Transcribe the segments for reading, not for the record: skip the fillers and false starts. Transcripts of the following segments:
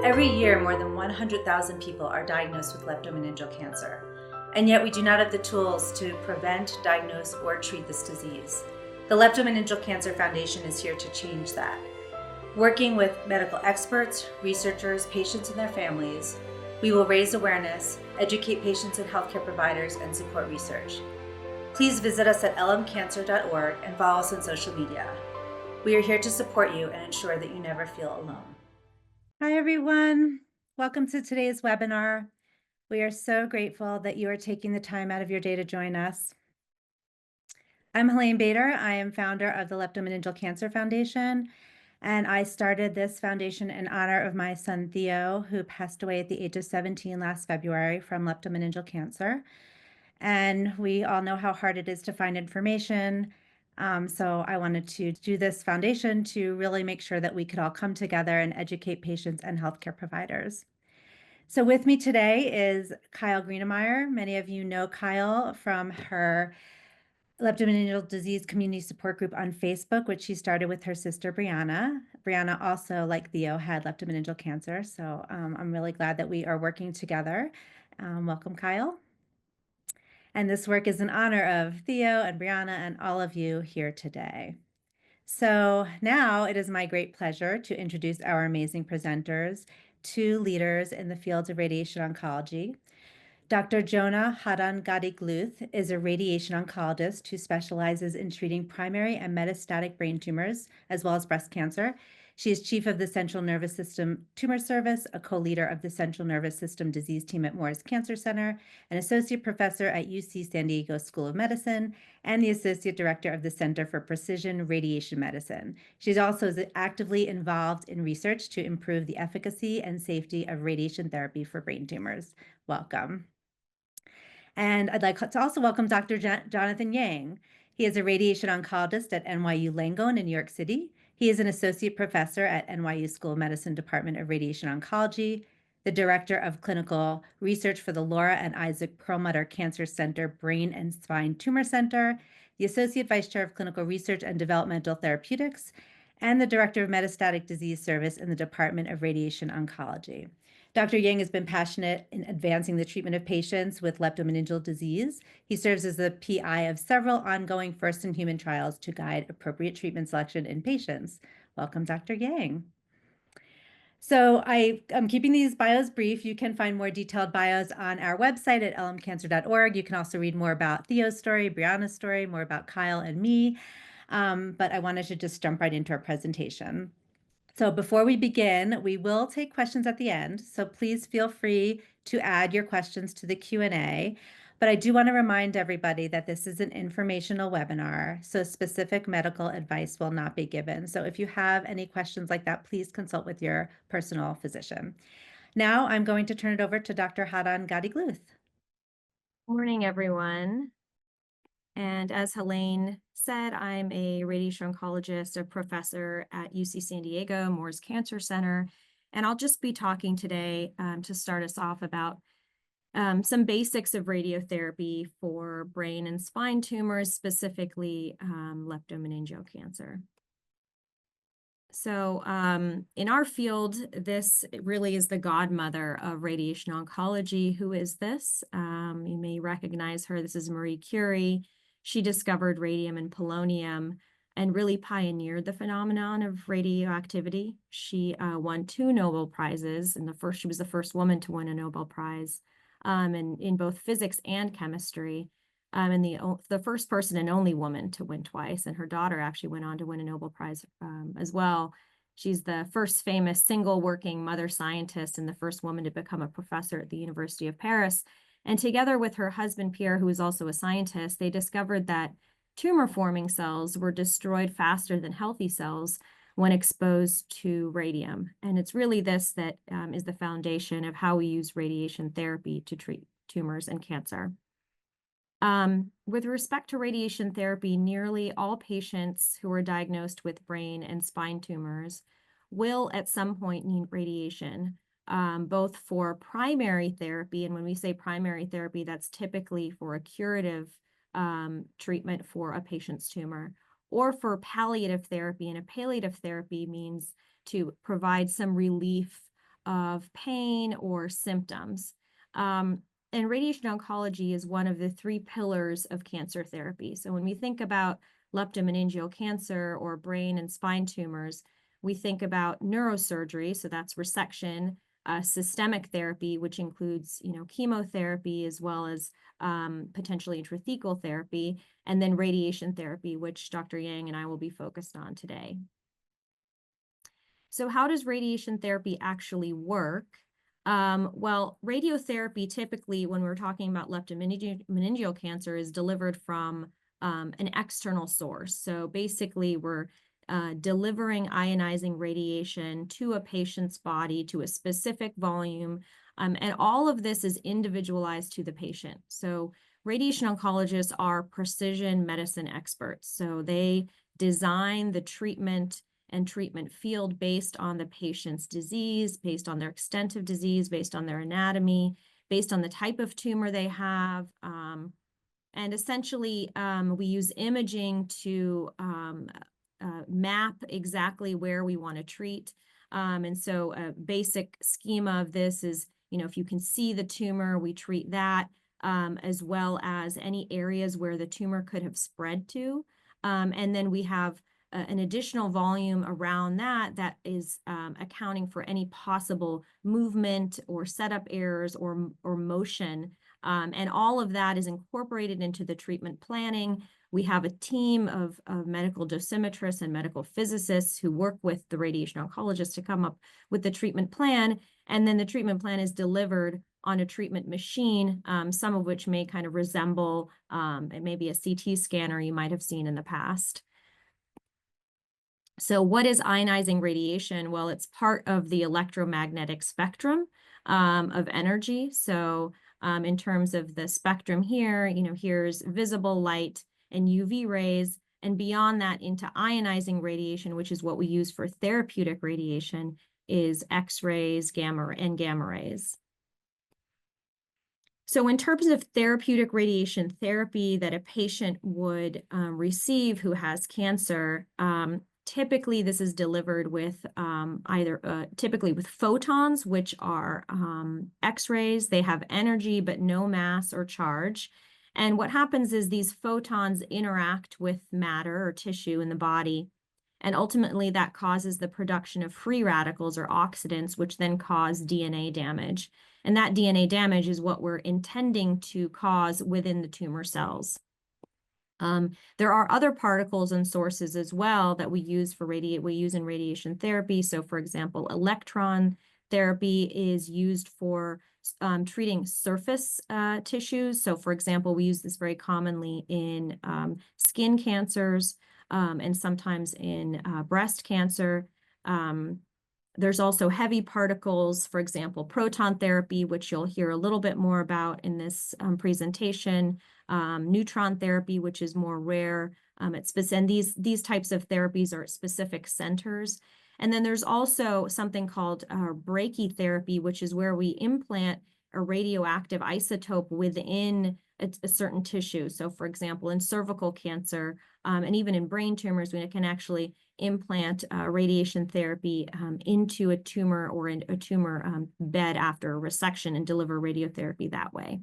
Every year, more than 100,000 people are diagnosed with leptomeningeal cancer, and yet we do not have the tools to prevent, diagnose, or treat this disease. The Leptomeningeal Cancer Foundation is here to change that. Working with medical experts, researchers, patients, and their families, we will raise awareness, educate patients and healthcare providers, and support research. Please visit us at lmcancer.org and follow us on social media. We are here to support you and ensure that you never feel alone. Hi, everyone. Welcome to today's webinar. We are so grateful that you are taking the time out of your day to join us. I'm Helene Bader. I am founder of the Leptomeningeal Cancer Foundation, and I started this foundation in honor of my son, Theo, who passed away at the age of 17 last February from leptomeningeal cancer. And we all know how hard it is to find information. So I wanted to do this foundation to really make sure that we could all come together and educate patients and healthcare providers. So with me today is Kyle Greenemeyer. Many of you know Kyle from her leptomeningeal disease community support group on Facebook, which she started with her sister, Brianna. Brianna also, like Theo, had leptomeningeal cancer. So I'm really glad that we are working together. Welcome, Kyle. And this work is in honor of Theo and Brianna and all of you here today. So now it is my great pleasure to introduce our amazing presenters, two leaders in the fields of radiation oncology. Dr. Jona Hattangadi-Gluth is a radiation oncologist who specializes in treating primary and metastatic brain tumors, as well as breast cancer. She is chief of the Central Nervous System Tumor Service, a co-leader of the Central Nervous System Disease Team at Moores Cancer Center, an associate professor at UC San Diego School of Medicine, and the associate director of the Center for Precision Radiation Medicine. She's also actively involved in research to improve the efficacy and safety of radiation therapy for brain tumors. Welcome. And I'd like to also welcome Dr. Jonathan Yang. He is a radiation oncologist at NYU Langone in New York City. He is an associate professor at NYU School of Medicine Department of Radiation Oncology, the director of clinical research for the Laura and Isaac Perlmutter Cancer Center Brain and Spine Tumor Center, the associate vice chair of clinical research and developmental therapeutics, and the director of metastatic disease service in the Department of Radiation Oncology. Dr. Yang has been passionate in advancing the treatment of patients with leptomeningeal disease. He serves as the PI of several ongoing first-in-human trials to guide appropriate treatment selection in patients. Welcome, Dr. Yang. So I'm keeping these bios brief. You can find more detailed bios on our website at lmcancer.org. You can also read more about Theo's story, Brianna's story, more about Kyle and me. But I wanted to just jump right into our presentation. So before we begin, we will take questions at the end, so please feel free to add your questions to the Q&A. But I do want to remind everybody that this is an informational webinar, so specific medical advice will not be given. So if you have any questions like that, please consult with your personal physician. Now I'm going to turn it over to Dr. Hattangadi-Gluth. Morning, everyone. And as Helene said, I'm a radiation oncologist, a professor at UC San Diego, Moores Cancer Center. And I'll just be talking today to start us off about some basics of radiotherapy for brain and spine tumors, specifically leptomeningeal cancer. So in our field, this really is the godmother of radiation oncology. Who is this? You may recognize her. This is Marie Curie. She discovered radium and polonium and really pioneered the phenomenon of radioactivity. She won 2 Nobel Prizes, and she was the first woman to win a Nobel Prize in both physics and chemistry. And the first person and only woman to win twice, and her daughter actually went on to win a Nobel Prize as well. She's the first famous single working mother scientist and the first woman to become a professor at the University of Paris. And together with her husband, Pierre, who is also a scientist, they discovered that tumor-forming cells were destroyed faster than healthy cells when exposed to radium. And it's really this that is the foundation of how we use radiation therapy to treat tumors and cancer. With respect to radiation therapy, nearly all patients who are diagnosed with brain and spine tumors will at some point need radiation, both for primary therapy, and when we say primary therapy, that's typically for a curative treatment for a patient's tumor, or for palliative therapy. And a palliative therapy means to provide some relief of pain or symptoms. And radiation oncology is one of the 3 pillars of cancer therapy. So when we think about leptomeningeal cancer or brain and spine tumors, we think about neurosurgery, so that's resection, systemic therapy, which includes, chemotherapy as well as potentially intrathecal therapy, and then radiation therapy, which Dr. Yang and I will be focused on today. So how does radiation therapy actually work? Well, radiotherapy typically, when we're talking about leptomeningeal cancer, is delivered from an external source. So basically, we're delivering ionizing radiation to a patient's body to a specific volume, and all of this is individualized to the patient. So radiation oncologists are precision medicine experts. So they design the treatment and treatment field based on the patient's disease, based on their extent of disease, based on their anatomy, based on the type of tumor they have. And essentially, we use imaging to map exactly where we want to treat. And so a basic schema of this is, if you can see the tumor, we treat that, as well as any areas where the tumor could have spread to. And then we have an additional volume around that is accounting for any possible movement or setup errors or motion. And all of that is incorporated into the treatment planning. We have a team of medical dosimetrists and medical physicists who work with the radiation oncologist to come up with the treatment plan. And then the treatment plan is delivered on a treatment machine, some of which may kind of resemble maybe a CT scanner you might have seen in the past. So what is ionizing radiation? Well, it's part of the electromagnetic spectrum of energy. So in terms of the spectrum here, here's visible light and UV rays, and beyond that into ionizing radiation, which is what we use for therapeutic radiation, is X-rays, gamma rays. So in terms of therapeutic radiation therapy that a patient would receive who has cancer, typically this is delivered with typically with photons, which are X-rays. They have energy but no mass or charge. And what happens is these photons interact with matter or tissue in the body, and ultimately that causes the production of free radicals or oxidants, which then cause DNA damage. And that DNA damage is what we're intending to cause within the tumor cells. There are other particles and sources as well that we use in radiation therapy. So for example, electron therapy is used for treating surface tissues. So for example, we use this very commonly in skin cancers and sometimes in breast cancer. There's also heavy particles, for example, proton therapy, which you'll hear a little bit more about in this presentation, neutron therapy, which is more rare. And these types of therapies are at specific centers. And then there's also something called brachytherapy, which is where we implant a radioactive isotope within a certain tissue. So for example, in cervical cancer, and even in brain tumors, we can actually implant radiation therapy into a tumor or in a tumor bed after a resection and deliver radiotherapy that way.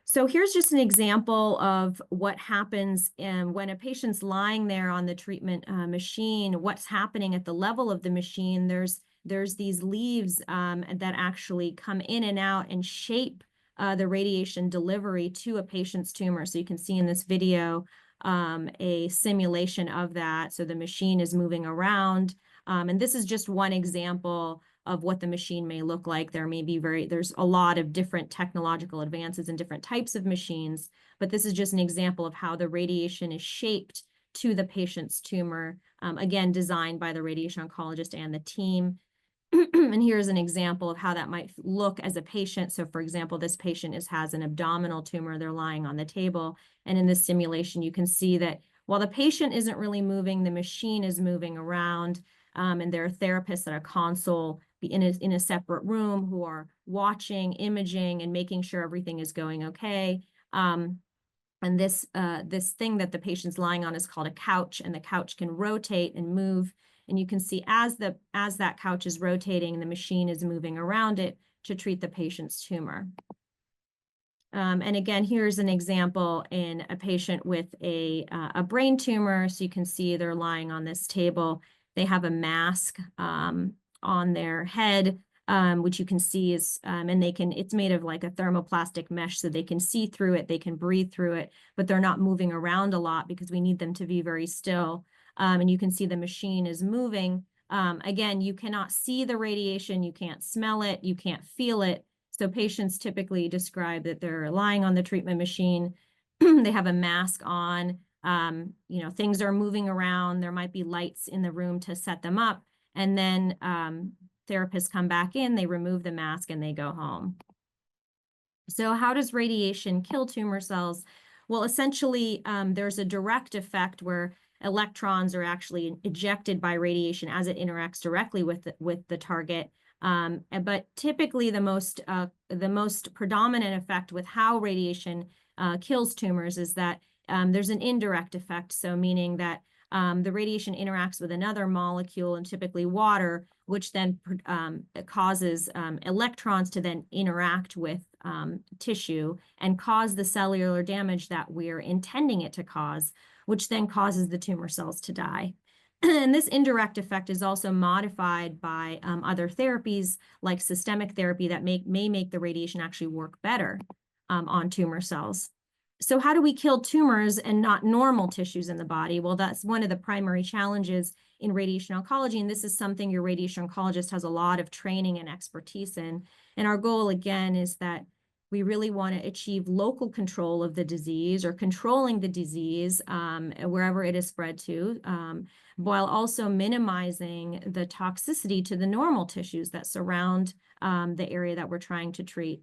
So here's just an example of what happens when a patient's lying there on the treatment machine. What's happening at the level of the machine? There's these leaves that actually come in and out and shape the radiation delivery to a patient's tumor. So you can see in this video a simulation of that. So the machine is moving around. And this is just one example of what the machine may look like. There's a lot of different technological advances and different types of machines, but this is just an example of how the radiation is shaped to the patient's tumor, again, designed by the radiation oncologist and the team. And here's an example of how that might look as a patient. So for example, this patient has an abdominal tumor. They're lying on the table. And in this simulation, you can see that while the patient isn't really moving, the machine is moving around. And there are therapists at a console in a separate room who are watching, imaging, and making sure everything is going okay. And this thing that the patient's lying on is called a couch, and the couch can rotate and move And you can see as that couch is rotating, the machine is moving around it to treat the patient's tumor. And again, here's an example in a patient with a brain tumor. So you can see they're lying on this table. They have a mask on their head, which you can see is, and it's made of like a thermoplastic mesh, so they can see through it, they can breathe through it, but they're not moving around a lot because we need them to be very still. And you can see the machine is moving. Again, you cannot see the radiation, you can't smell it, you can't feel it. So patients typically describe that they're lying on the treatment machine, they have a mask on, things are moving around, there might be lights in the room to set them up, and then therapists come back in, they remove the mask, and they go home. So how does radiation kill tumor cells? Well, essentially, there's a direct effect where electrons are actually ejected by radiation as it interacts directly with the target. But typically the most predominant effect with how radiation kills tumors is that there's an indirect effect. So meaning that the radiation interacts with another molecule, and typically water, which then causes electrons to then interact with tissue and cause the cellular damage that we're intending it to cause, which then causes the tumor cells to die. And this indirect effect is also modified by other therapies like systemic therapy that may make the radiation actually work better on tumor cells. So how do we kill tumors and not normal tissues in the body? Well, that's one of the primary challenges in radiation oncology, and this is something your radiation oncologist has a lot of training and expertise in. And our goal, again, is that we really want to achieve local control of the disease or controlling the disease wherever it is spread to, while also minimizing the toxicity to the normal tissues that surround the area that we're trying to treat.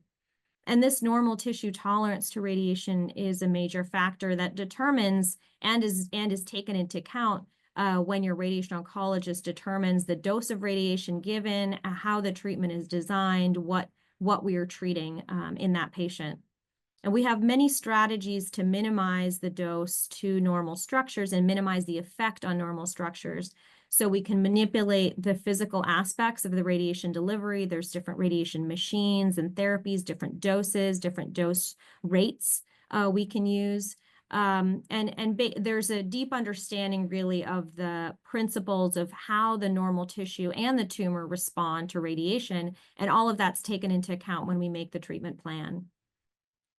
And this normal tissue tolerance to radiation is a major factor that determines and is taken into account when your radiation oncologist determines the dose of radiation given, how the treatment is designed, what we are treating in that patient. And we have many strategies to minimize the dose to normal structures and minimize the effect on normal structures. So we can manipulate the physical aspects of the radiation delivery. There's different radiation machines and therapies, different doses, different dose rates we can use. There's a deep understanding really of the principles of how the normal tissue and the tumor respond to radiation, and all of that's taken into account when we make the treatment plan.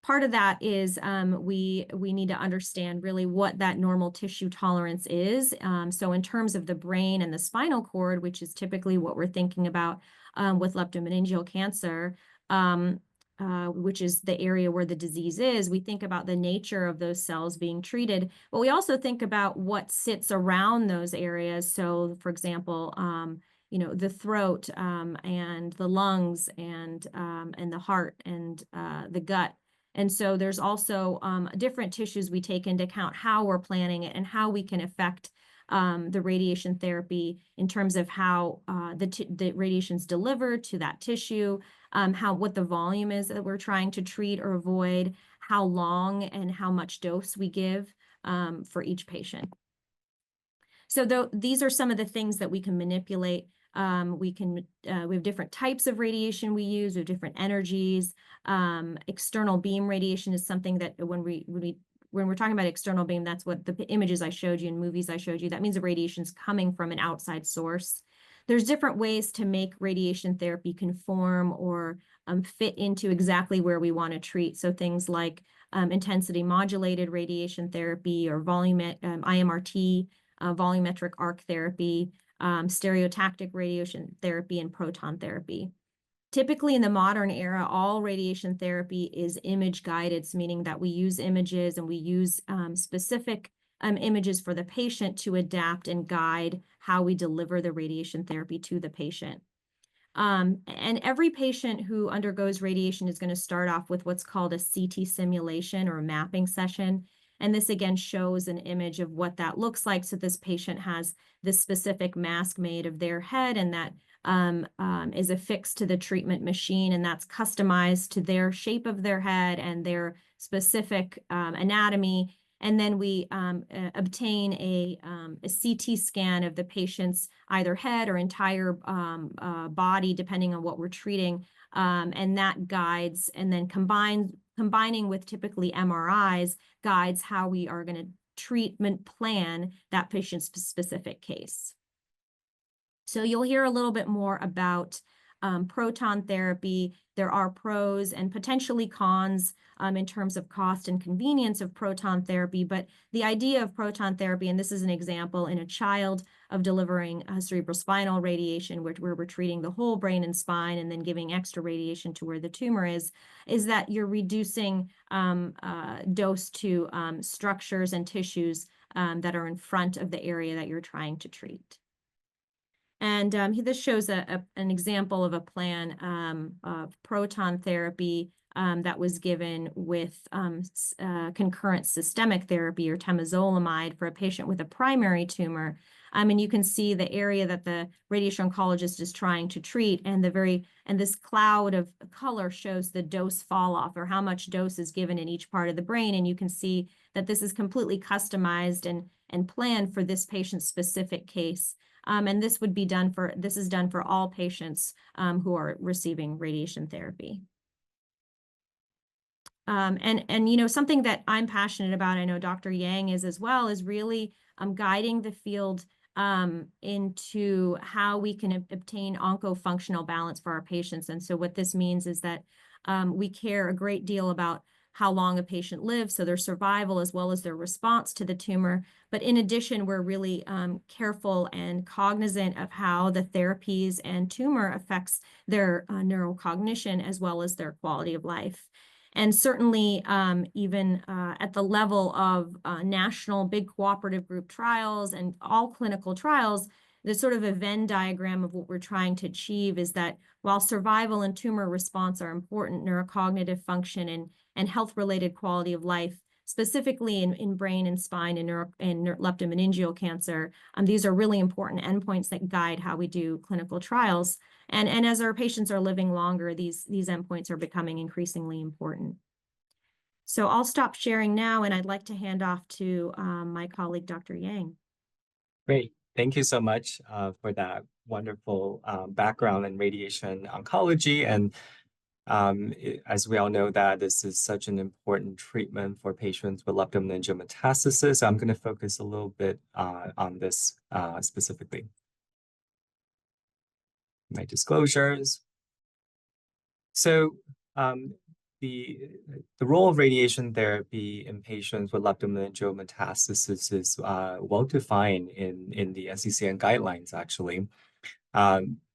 Part of that is we need to understand really what that normal tissue tolerance is. So in terms of the brain and the spinal cord, which is typically what we're thinking about with leptomeningeal cancer, which is the area where the disease is, we think about the nature of those cells being treated, but we also think about what sits around those areas. So, for example, the throat and the lungs and the heart and the gut. And so there's also different tissues we take into account how we're planning it and how we can affect the radiation therapy in terms of how the radiation's delivered to that tissue, what the volume is that we're trying to treat or avoid, how long and how much dose we give for each patient. So these are some of the things that we can manipulate. We have different types of radiation we use, we have different energies. External beam radiation is something that when we're talking about external beam, that's what the images I showed you and movies I showed you, that means the radiation's coming from an outside source. There's different ways to make radiation therapy conform or fit into exactly where we want to treat. So things like intensity modulated radiation therapy or IMRT, volumetric arc therapy, stereotactic radiation therapy, and proton therapy. Typically in the modern era, all radiation therapy is image guided, meaning that we use images and we use specific images for the patient to adapt and guide how we deliver the radiation therapy to the patient. And every patient who undergoes radiation is going to start off with what's called a CT simulation or a mapping session. And this again shows an image of what that looks like. So this patient has this specific mask made of their head, and that is affixed to the treatment machine, and that's customized to their shape of their head and their specific anatomy. And then we obtain a CT scan of the patient's either head or entire body, depending on what we're treating. And that guides, and then combining with typically MRIs, guides how we are going to treatment plan that patient's specific case. So you'll hear a little bit more about proton therapy. There are pros and potentially cons in terms of cost and convenience of proton therapy, but the idea of proton therapy, and this is an example in a child of delivering cerebrospinal radiation, where we're treating the whole brain and spine and then giving extra radiation to where the tumor is that you're reducing dose to structures and tissues that are in front of the area that you're trying to treat. And this shows an example of a plan of proton therapy that was given with concurrent systemic therapy or temozolomide for a patient with a primary tumor. And you can see the area that the radiation oncologist is trying to treat, and this cloud of color shows the dose fall off, or how much dose is given in each part of the brain. And you can see that this is completely customized and planned for this patient's specific case. And this is done for all patients who are receiving radiation therapy. And something that I'm passionate about, I know Dr. Yang is as well, is really guiding the field into how we can obtain oncofunctional balance for our patients. And so what this means is that we care a great deal about how long a patient lives, so their survival as well as their response to the tumor. But in addition, we're really careful and cognizant of how the therapies and tumor affects their neurocognition as well as their quality of life. And certainly, even at the level of national big cooperative group trials and all clinical trials, the sort of a Venn diagram of what we're trying to achieve is that while survival and tumor response are important, neurocognitive function and health-related quality of life, specifically in brain and spine and leptomeningeal cancer, these are really important endpoints that guide how we do clinical trials. And as our patients are living longer, these endpoints are becoming increasingly important. So I'll stop sharing now, and I'd like to hand off to my colleague, Dr. Yang. Great. Thank you so much for that wonderful background in radiation oncology. And as we all know, that this is such an important treatment for patients with leptomeningeal metastasis, I'm going to focus a little bit on this specifically. My disclosures. So the role of radiation therapy in patients with leptomeningeal metastasis is well defined in the NCCN guidelines, actually.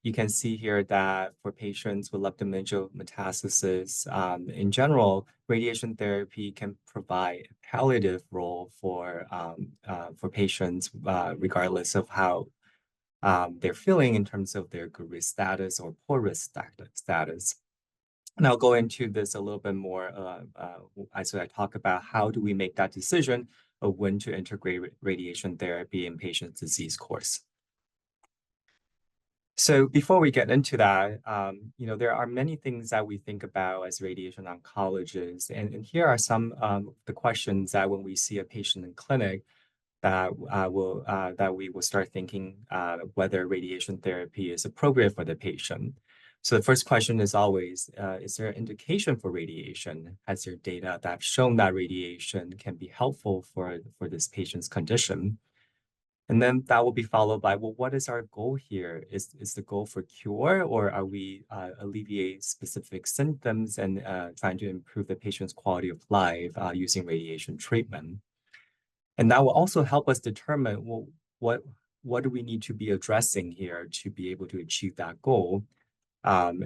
You can see here that for patients with leptomeningeal metastasis, in general, radiation therapy can provide a palliative role for patients, regardless of how they're feeling in terms of their good risk status or poor risk status. And I'll go into this a little bit more as I talk about how do we make that decision of when to integrate radiation therapy in patients' disease course. So before we get into that, there are many things that we think about as radiation oncologists, and here are some of the questions that when we see a patient in clinic, that we will start thinking whether radiation therapy is appropriate for the patient. So the first question is always, is there an indication for radiation? Has there data that shown that radiation can be helpful for this patient's condition? And then that will be followed by, well, what is our goal here? Is the goal for cure, or are we alleviate specific symptoms and trying to improve the patient's quality of life using radiation treatment? And that will also help us determine, well, what do we need to be addressing here to be able to achieve that goal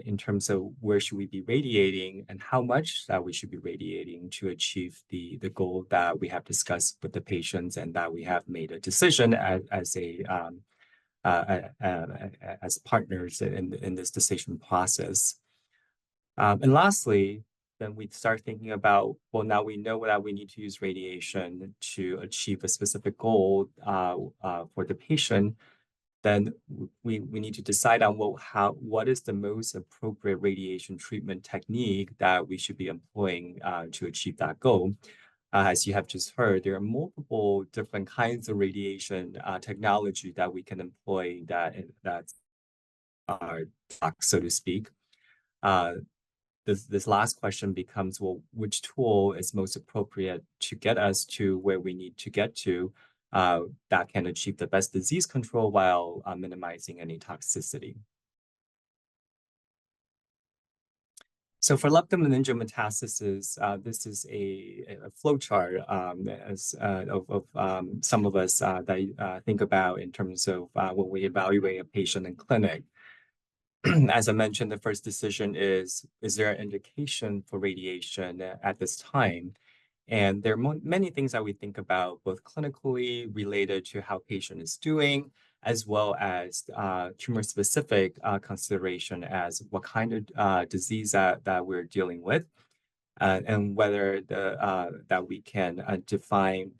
in terms of where should we be radiating and how much that we should be radiating to achieve the goal that we have discussed with the patients and that we have made a decision as partners in this decision process. And lastly, then we start thinking about, well, now we know that we need to use radiation to achieve a specific goal for the patient. Then we need to decide on, well, what is the most appropriate radiation treatment technique that we should be employing to achieve that goal. As you have just heard, there are multiple different kinds of radiation technology that we can employ that's so to speak. This last question becomes, well, which tool is most appropriate to get us to where we need to get to that can achieve the best disease control while minimizing any toxicity? So for leptomeningeal metastasis, this is a flowchart of some of us that think about in terms of when we evaluate a patient in clinic. As I mentioned, the first decision is there an indication for radiation at this time? And there are many things that we think about, both clinically related to how patient is doing, as well as tumor-specific consideration as what kind of disease that we're dealing with. And whether that we can define,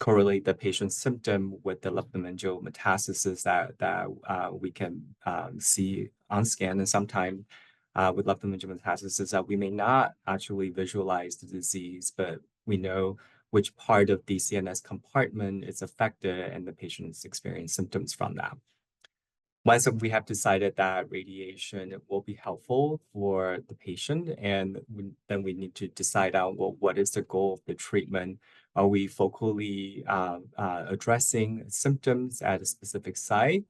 correlate the patient's symptom with the leptomeningeal metastasis that we can see on scan. And sometimes with leptomeningeal metastasis that we may not actually visualize the disease, but we know which part of the CNS compartment is affected and the patient is experiencing symptoms from that. Once we have decided that radiation will be helpful for the patient, and then we need to decide out, well, what is the goal of the treatment? Are we focally addressing symptoms at a specific site,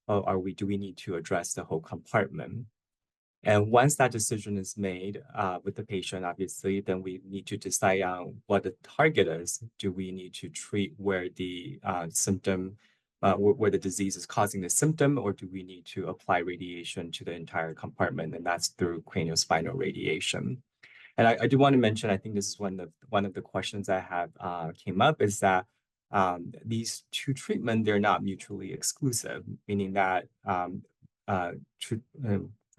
or do we need to address the whole compartment? And once that decision is made with the patient, obviously, then we need to decide on what the target is. Do we need to treat where the symptom where the disease is causing the symptom, or do we need to apply radiation to the entire compartment? And that's through craniospinal radiation. And I do want to mention, I think this is one of the questions I have came up, is that these two treatments, they're not mutually exclusive, meaning that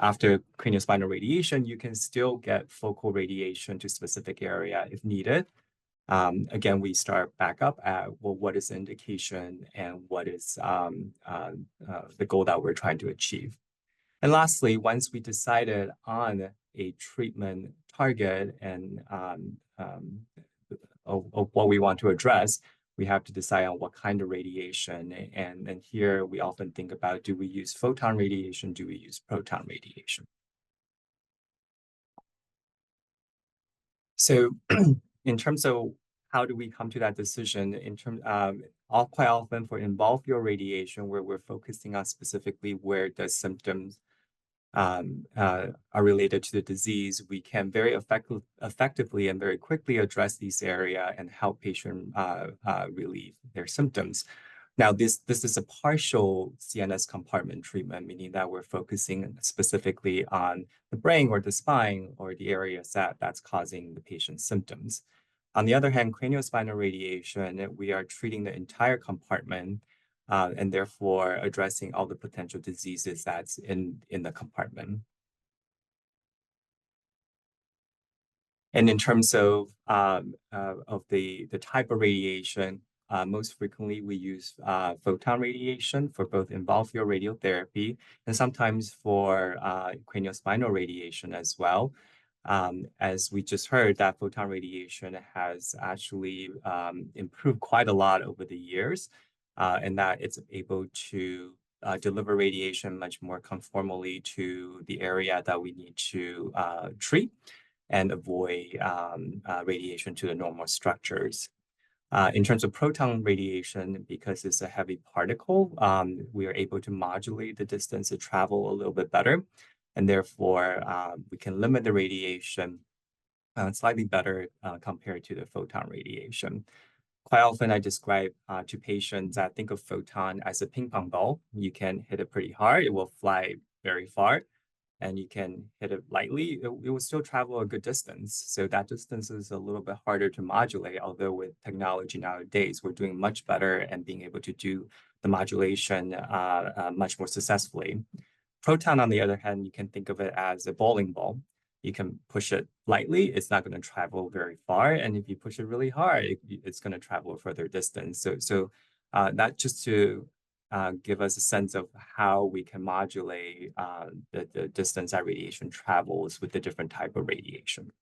after craniospinal radiation, you can still get focal radiation to specific area if needed. Again, we start back up at, well, what is the indication and what is the goal that we're trying to achieve? And lastly, once we decided on a treatment target and of what we want to address, we have to decide on what kind of radiation. And here we often think about, do we use photon radiation? Do we use proton radiation? So in terms of how do we come to that decision, in terms quite often for involved field radiation, where we're focusing on specifically where the symptoms are related to the disease, we can very effectively and very quickly address these areas and help patient relieve their symptoms. Now, this is a partial CNS compartment treatment, meaning that we're focusing specifically on the brain or the spine or the areas that's causing the patient's symptoms. On the other hand, craniospinal radiation, we are treating the entire compartment and therefore addressing all the potential diseases that's in the compartment. And in terms of the type of radiation, most frequently we use photon radiation for both involved field radiotherapy and sometimes for craniospinal radiation as well. As we just heard, that photon radiation has actually improved quite a lot over the years, and that it's able to deliver radiation much more conformally to the area that we need to treat and avoid radiation to the normal structures. In terms of proton radiation, because it's a heavy particle, we are able to modulate the distance of travel a little bit better, and therefore we can limit the radiation slightly better compared to the photon radiation. Quite often I describe to patients that think of photon as a ping pong ball. You can hit it pretty hard, it will fly very far, and you can hit it lightly, it will still travel a good distance. So that distance is a little bit harder to modulate, although with technology nowadays, we're doing much better and being able to do the modulation much more successfully. Proton, on the other hand, you can think of it as a bowling ball. You can push it lightly, it's not going to travel very far. And if you push it really hard, it's going to travel a further distance. So that just to give us a sense of how we can modulate the distance that radiation travels with the different type of radiation.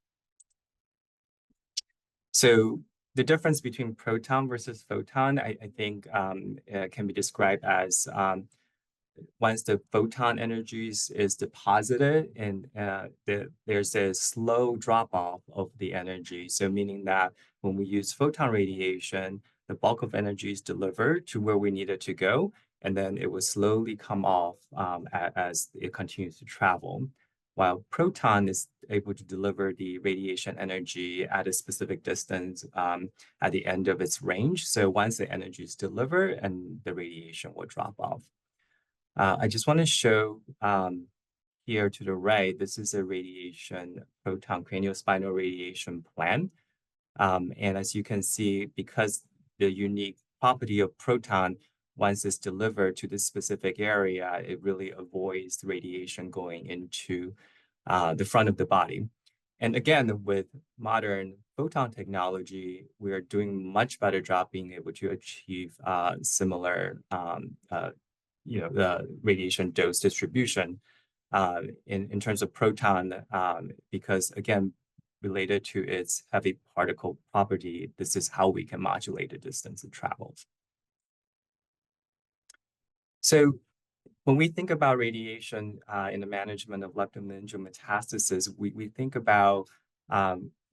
So the difference between proton versus photon, I think can be described as once the photon energies is deposited and there's a slow drop off of the energy. So meaning that when we use photon radiation, the bulk of energy is delivered to where we need it to go, and then it will slowly come off as it continues to travel. While proton is able to deliver the radiation energy at a specific distance at the end of its range. So once the energy is delivered, and the radiation will drop off. I just want to show here to the right, this is a radiation proton craniospinal radiation plan. And as you can see, because the unique property of proton, once it's delivered to this specific area, it really avoids the radiation going into the front of the body. And again, with modern photon technology, we are doing much better job being able to achieve similar the radiation dose distribution in terms of proton, because again, related to its heavy particle property, this is how we can modulate the distance it travels. So when we think about radiation in the management of leptomeningeal metastasis, we think about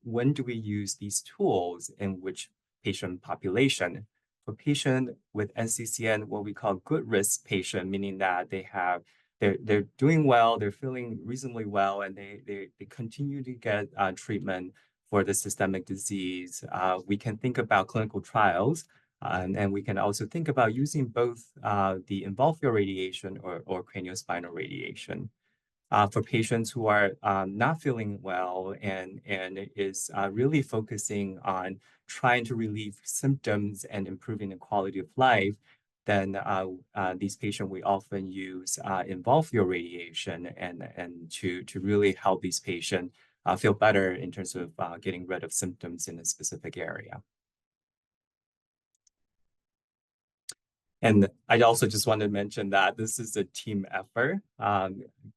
when do we use these tools in which patient population. For patient with NCCN, what we call good risk patient, meaning that they're doing well, they're feeling reasonably well, and they continue to get treatment for the systemic disease. We can think about clinical trials. And we can also think about using both the involved field radiation or craniospinal radiation. For patients who are not feeling well and is really focusing on trying to relieve symptoms and improving the quality of life, then these patients, we often use involved field radiation and to really help these patients feel better in terms of getting rid of symptoms in a specific area. And I also just want to mention that this is a team effort.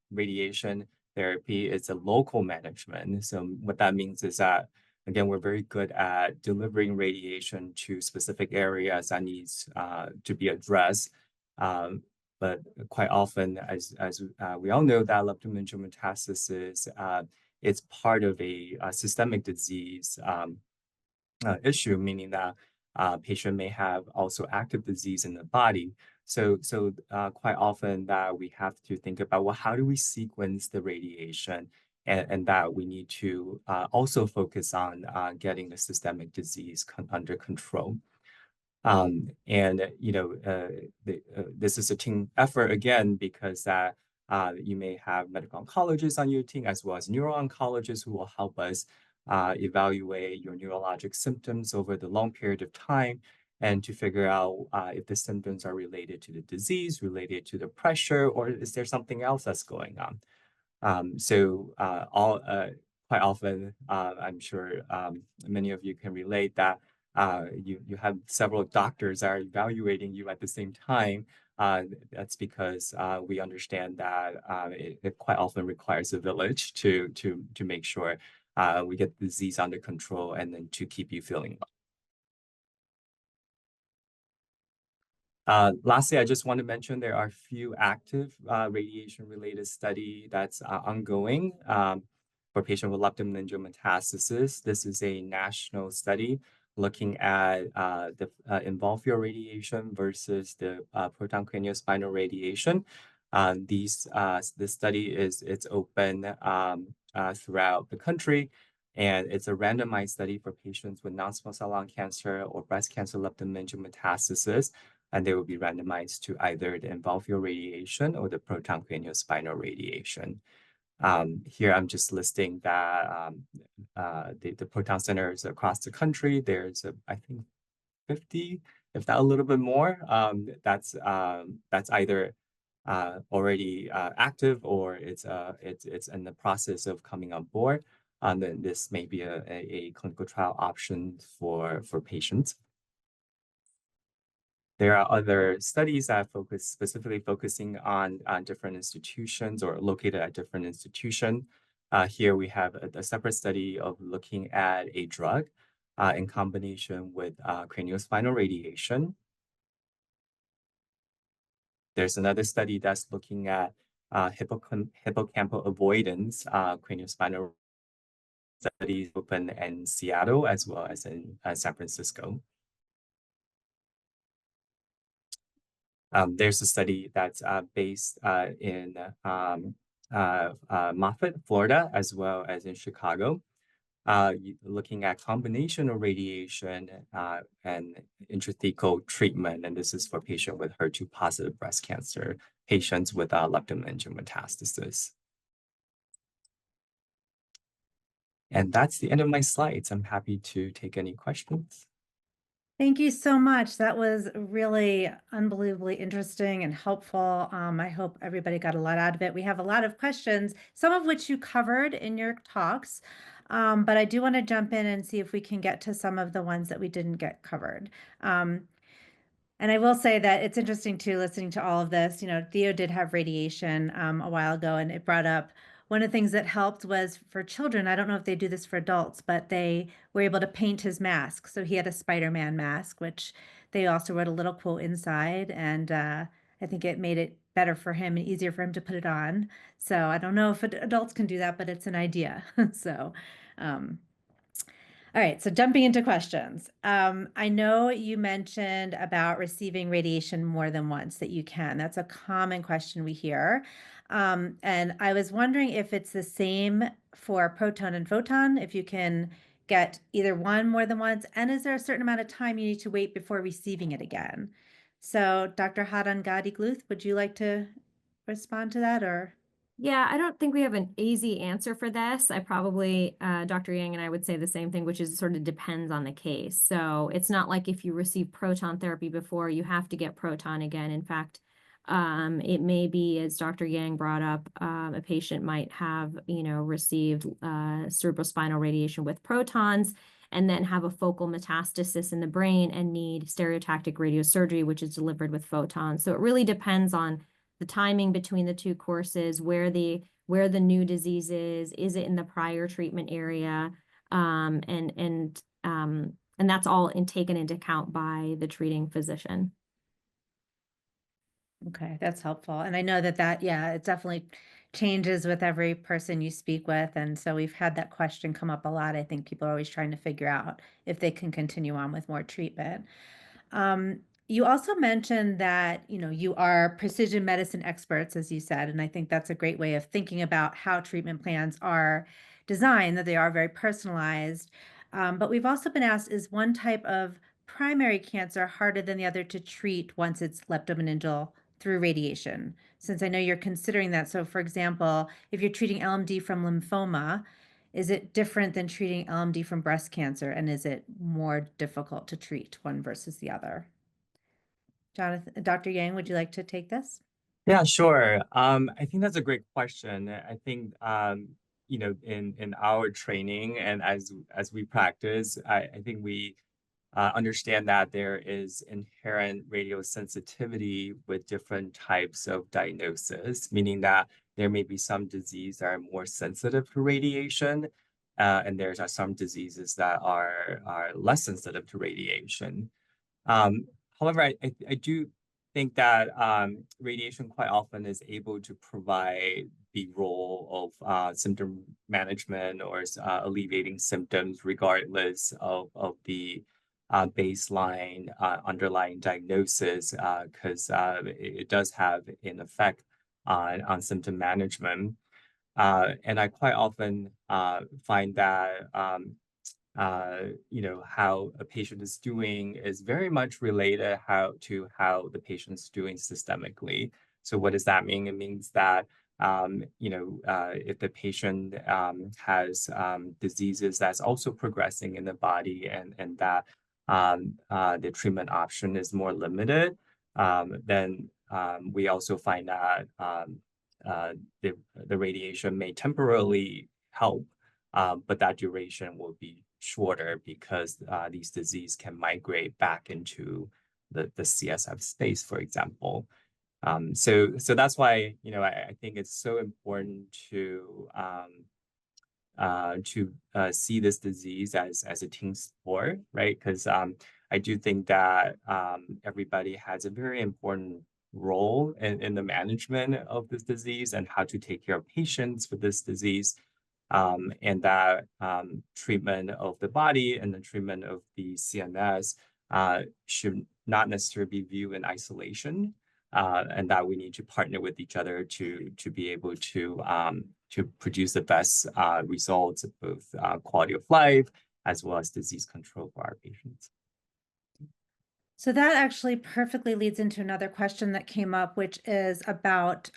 Radiation therapy is a local management. So what that means is that, again, we're very good at delivering radiation to specific areas that needs to be addressed. But quite often, as we all know, that leptomeningeal metastasis, it's part of a systemic disease issue, meaning that patient may have also active disease in the body. So quite often that we have to think about, well, how do we sequence the radiation? And that we need to also focus on getting the systemic disease under control. This is a team effort again, because you may have medical oncologists on your team as well as neuro-oncologists who will help us evaluate your neurologic symptoms over the long period of time and to figure out if the symptoms are related to the disease, related to the pressure, or is there something else that's going on? Quite often, I'm sure many of you can relate that you have several doctors that are evaluating you at the same time. That's because we understand that it quite often requires a village to make sure we get the disease under control and then to keep you feeling well. Lastly, I just want to mention there are a few active radiation-related study that's ongoing for patients with leptomeningeal metastasis. This is a national study looking at the involved field radiation versus the proton craniospinal radiation. This study it's open throughout the country. And it's a randomized study for patients with non-small cell lung cancer or breast cancer leptomeningeal metastasis. And they will be randomized to either the involved field radiation or the proton craniospinal radiation. Here, I'm just listing that the proton centers across the country. There's, I think, 50, if not a little bit more. That's either already active or it's in the process of coming on board. And then this may be a clinical trial option for patients. There are other studies that specifically focusing on different institutions or located at different institutions. Here we have a separate study of looking at a drug in combination with craniospinal radiation. There's another study that's looking at hippocampal avoidance craniospinal studies open in Seattle as well as in San Francisco. There's a study that's based in Moffett, Florida, as well as in Chicago, looking at combination of radiation and intrathecal treatment. And this is for patients with HER2-positive breast cancer, patients with leptomeningeal metastasis. And that's the end of my slides. I'm happy to take any questions. Thank you so much. That was really unbelievably interesting and helpful. I hope everybody got a lot out of it. We have a lot of questions, some of which you covered in your talks, but I do want to jump in and see if we can get to some of the ones that we didn't get covered. And I will say that it's interesting too, listening to all of this. You know, Theo did have radiation a while ago, and it brought up one of the things that helped was for children. I don't know if they do this for adults, but they were able to paint his mask. So he had a Spider-Man mask, which they also wrote a little quote inside. And I think it made it better for him and easier for him to put it on. So I don't know if adults can do that, but it's an idea. So, all right, so jumping into questions. I know you mentioned about receiving radiation more than once, that you can. That's a common question we hear. And I was wondering if it's the same for proton and photon, if you can get either one more than once, and is there a certain amount of time you need to wait before receiving it again? So Dr. Hattangadi-Gluth, would you like to respond to that, or? Yeah, I don't think we have an easy answer for this. I probably, Dr. Yang and I would say the same thing, which is sort of depends on the case. So it's not like if you receive proton therapy before, you have to get proton again. In fact, it may be, as Dr. Yang brought up, a patient might have, received cerebrospinal radiation with protons and then have a focal metastasis in the brain and need stereotactic radiosurgery, which is delivered with photons. So it really depends on the timing between the two courses, where the new disease is it in the prior treatment area, and that's all taken into account by the treating physician. Okay, that's helpful. And I know that, yeah, it definitely changes with every person you speak with. And so we've had that question come up a lot. I think people are always trying to figure out if they can continue on with more treatment. You also mentioned that, you are precision medicine experts, as you said, and I think that's a great way of thinking about how treatment plans are designed, that they are very personalized. But we've also been asked, is one type of primary cancer harder than the other to treat once it's leptomeningeal through radiation? Since I know you're considering that. So for example, if you're treating LMD from lymphoma, is it different than treating LMD from breast cancer? And is it more difficult to treat one versus the other? Jonathan, Dr. Yang, would you like to take this? Yeah, sure. I think that's a great question. I think in our training and as we practice, I think we understand that there is inherent radiosensitivity with different types of diagnosis, meaning that there may be some diseases that are more sensitive to radiation, and there's some diseases that are less sensitive to radiation. However, I do think that radiation quite often is able to provide the role of symptom management or alleviating symptoms regardless of the baseline underlying diagnosis, because it does have an effect on symptom management. And I quite often find that how a patient is doing is very much related to how the patient's doing systemically. So what does that mean? It means that if the patient has diseases that's also progressing in the body and that the treatment option is more limited, then we also find that the radiation may temporarily help, but that duration will be shorter because these diseases can migrate back into the CSF space, for example. So that's why I think it's so important to see this disease as a team sport, right? Because I do think that everybody has a very important role in the management of this disease and how to take care of patients with this disease. And that treatment of the body and the treatment of the CNS should not necessarily be viewed in isolation, and that we need to partner with each other to be able to produce the best results of both quality of life as well as disease control for our patients. So that actually perfectly leads into another question that came up, which is about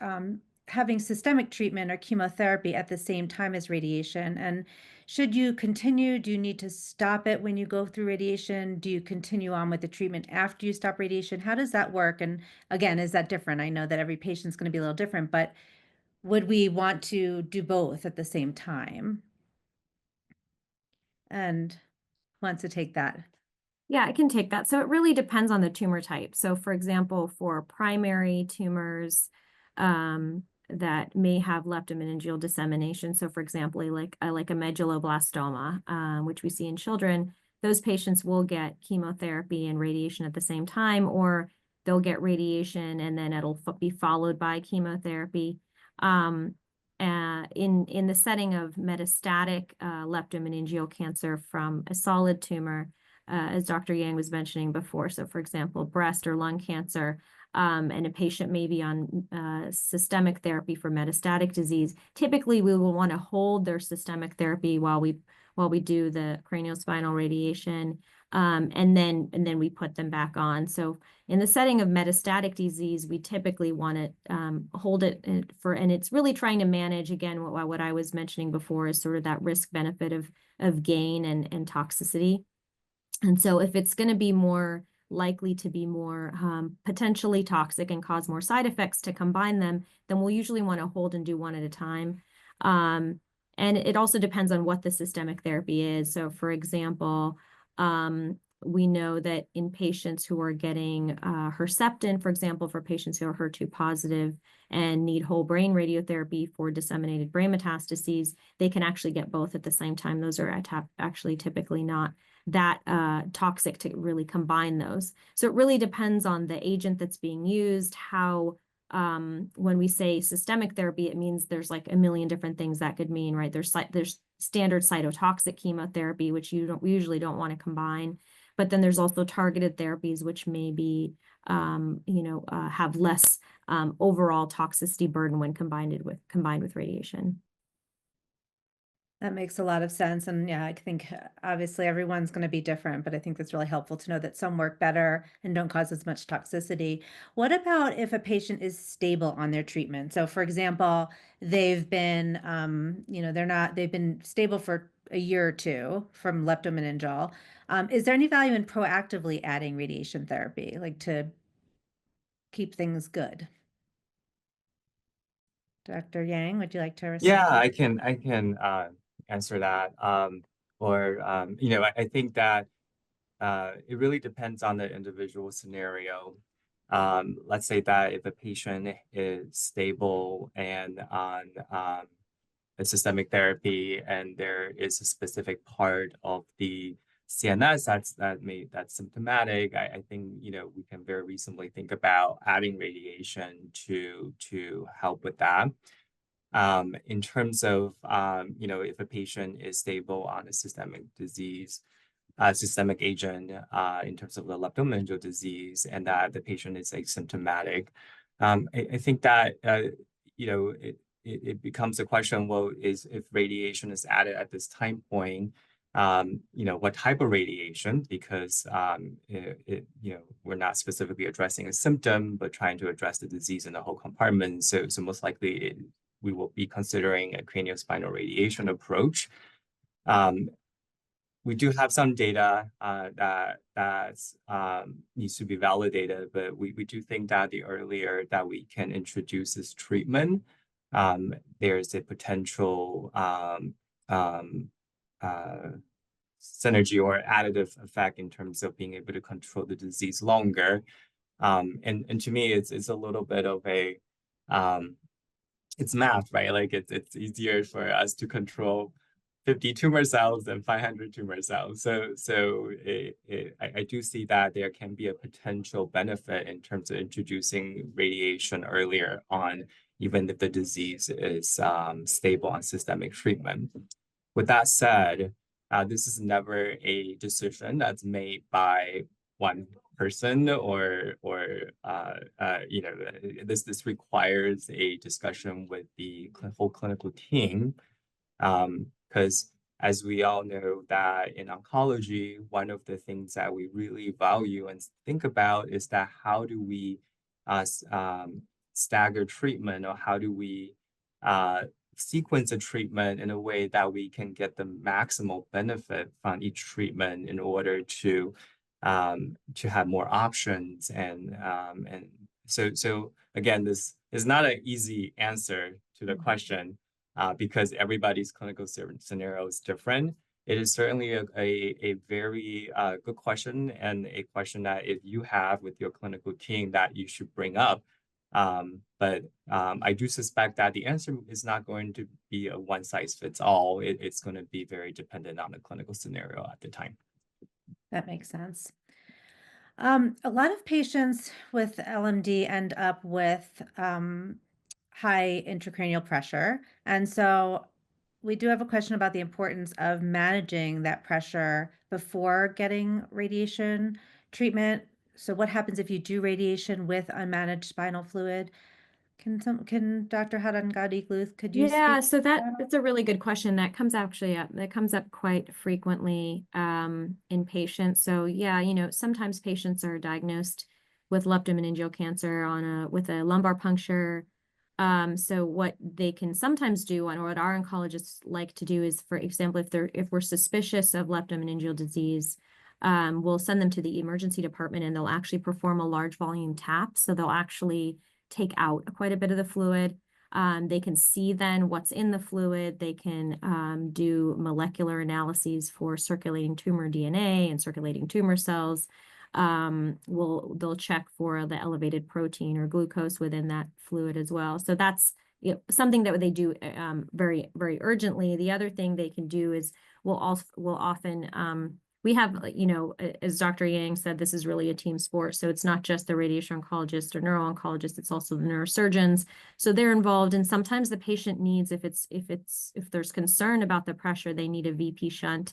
having systemic treatment or chemotherapy at the same time as radiation. And should you continue? Do you need to stop it when you go through radiation? Do you continue on with the treatment after you stop radiation? How does that work? And again, is that different? I know that every patient's going to be a little different, but would we want to do both at the same time? And who wants to take that? Yeah, I can take that. So it really depends on the tumor type. So for example, for primary tumors that may have leptomeningeal dissemination, so for example, like a medulloblastoma, which we see in children, those patients will get chemotherapy and radiation at the same time, or they'll get radiation and then it'll be followed by chemotherapy. In the setting of metastatic leptomeningeal cancer from a solid tumor, as Dr. Yang was mentioning before. So for example, breast or lung cancer, and a patient may be on systemic therapy for metastatic disease. Typically, we will want to hold their systemic therapy while we do the craniospinal radiation, and then we put them back on. So in the setting of metastatic disease, we typically want to hold it and it's really trying to manage, again, what I was mentioning before is sort of that risk benefit of gain and toxicity. And so if it's going to be more likely to be more potentially toxic and cause more side effects to combine them, then we'll usually want to hold and do one at a time. And it also depends on what the systemic therapy is. So for example, we know that in patients who are getting Herceptin, for example, for patients who are HER2 positive and need whole brain radiotherapy for disseminated brain metastases, they can actually get both at the same time. Those are actually typically not that toxic to really combine those. So it really depends on the agent that's being used, how when we say systemic therapy, it means there's like a million different things that could mean, right? There's standard cytotoxic chemotherapy, which we usually don't want to combine. But then there's also targeted therapies, which may be, have less overall toxicity burden when combined with radiation. That makes a lot of sense. And yeah, I think obviously everyone's going to be different, but I think that's really helpful to know that some work better and don't cause as much toxicity. What about if a patient is stable on their treatment? So for example, they've been, they've been stable for a year or two from leptomeningeal. Is there any value in proactively adding radiation therapy, like to keep things good? Dr. Yang, would you like to respond? Yeah, I can answer that. I think that it really depends on the individual scenario. Let's say that if a patient is stable and on a systemic therapy, and there is a specific part of the CNS that's symptomatic, I think we can very reasonably think about adding radiation to help with that. In terms of if a patient is stable on a systemic agent in terms of the leptomeningeal disease, and that the patient is asymptomatic, I think that it becomes a question. Well, if radiation is added at this time point, what type of radiation? Because we're not specifically addressing a symptom, but trying to address the disease in the whole compartment. So most likely we will be considering a craniospinal radiation approach. We do have some data that needs to be validated, but we do think that the earlier that we can introduce this treatment, there's a potential synergy or additive effect in terms of being able to control the disease longer. And to me, it's a little bit of a it's math, right? Like it's easier for us to control 50 tumor cells and 500 tumor cells. I do see that there can be a potential benefit in terms of introducing radiation earlier on, even if the disease is stable on systemic treatment. With that said, this is never a decision that's made by one person this requires a discussion with the whole clinical team, because as we all know that in oncology, one of the things that we really value and think about is that how do we stagger treatment, or how do we sequence a treatment in a way that we can get the maximal benefit from each treatment in order to have more options. And so again, this is not an easy answer to the question, because everybody's clinical scenario is different. It is certainly a very good question, and a question that if you have with your clinical team that you should bring up. But I do suspect that the answer is not going to be a one size fits all. It's going to be very dependent on the clinical scenario at the time. That makes sense. A lot of patients with LMD end up with high intracranial pressure. And so we do have a question about the importance of managing that pressure before getting radiation treatment. So what happens if you do radiation with unmanaged spinal fluid? Can Dr. Hattangadi-Gluth, could you Yeah, speak so to that? that's a really good question. That comes up quite frequently in patients. So yeah, sometimes patients are diagnosed with leptomeningeal cancer with a lumbar puncture. So what they can sometimes do, and what our oncologists like to do, is, for example, if we're suspicious of leptomeningeal disease, we'll send them to the emergency department, and they'll actually perform a large volume tap. So they'll actually take out quite a bit of the fluid. They can see then what's in the fluid. They can do molecular analyses for circulating tumor DNA and circulating tumor cells. They'll check for the elevated protein or glucose within that fluid as well. So that's something that they do very, very urgently. The other thing they can do is we'll often we have, as Dr. Yang said, this is really a team sport. So it's not just the radiation oncologist or neuro-oncologist, it's also the neurosurgeons. So they're involved. And sometimes the patient needs, if there's concern about the pressure, they need a VP shunt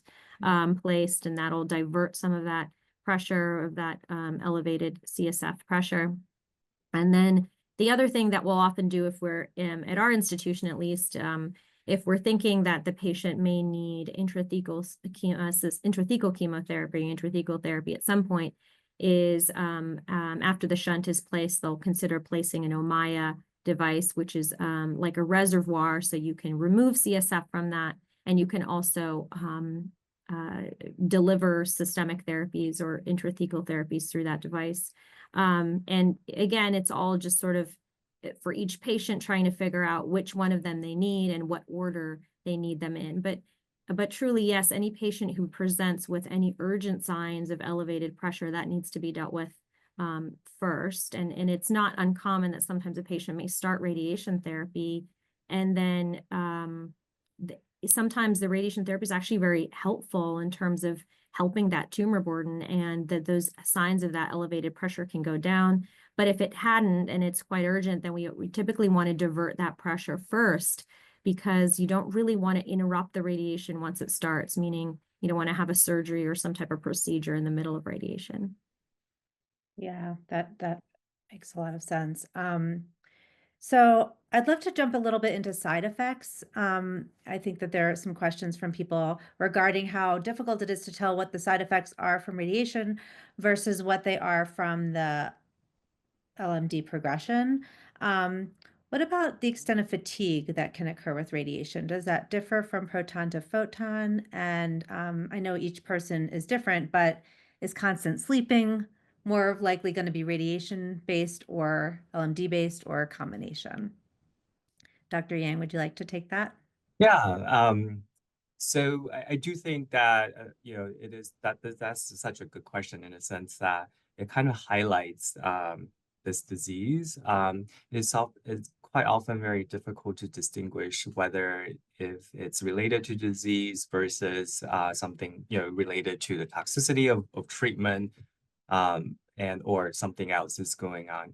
placed, and that'll divert some of that pressure, of that elevated CSF pressure. And then the other thing that we'll often do, if we're at our institution at least, if we're thinking that the patient may need intrathecal therapy at some point, is after the shunt is placed, they'll consider placing an Omaya device, which is like a reservoir, so you can remove CSF from that, and you can also deliver systemic therapies or intrathecal therapies through that device. And again, it's all just sort of for each patient trying to figure out which one of them they need and what order they need them in. But truly, yes, any patient who presents with any urgent signs of elevated pressure, that needs to be dealt with first. And it's not uncommon that sometimes a patient may start radiation therapy, and then sometimes the radiation therapy is actually very helpful in terms of helping that tumor burden, and that those signs of that elevated pressure can go down. But if it hadn't, and it's quite urgent, then we typically want to divert that pressure first, because you don't really want to interrupt the radiation once it starts, meaning you don't want to have a surgery or some type of procedure in the middle of radiation. Yeah, that makes a lot of sense. So I'd love to jump a little bit into side effects. I think that there are some questions from people regarding how difficult it is to tell what the side effects are from radiation versus what they are from the LMD progression. What about the extent of fatigue that can occur with radiation? Does that differ from proton to photon? And I know each person is different, but is constant sleeping more likely going to be radiation-based or LMD-based, or a combination? Dr. Yang, would you like to take that? Yeah. So I do think that it is that's such a good question, in a sense that it kind of highlights this disease. It's quite often very difficult to distinguish whether if it's related to disease versus something, related to the toxicity of treatment, and or something else is going on.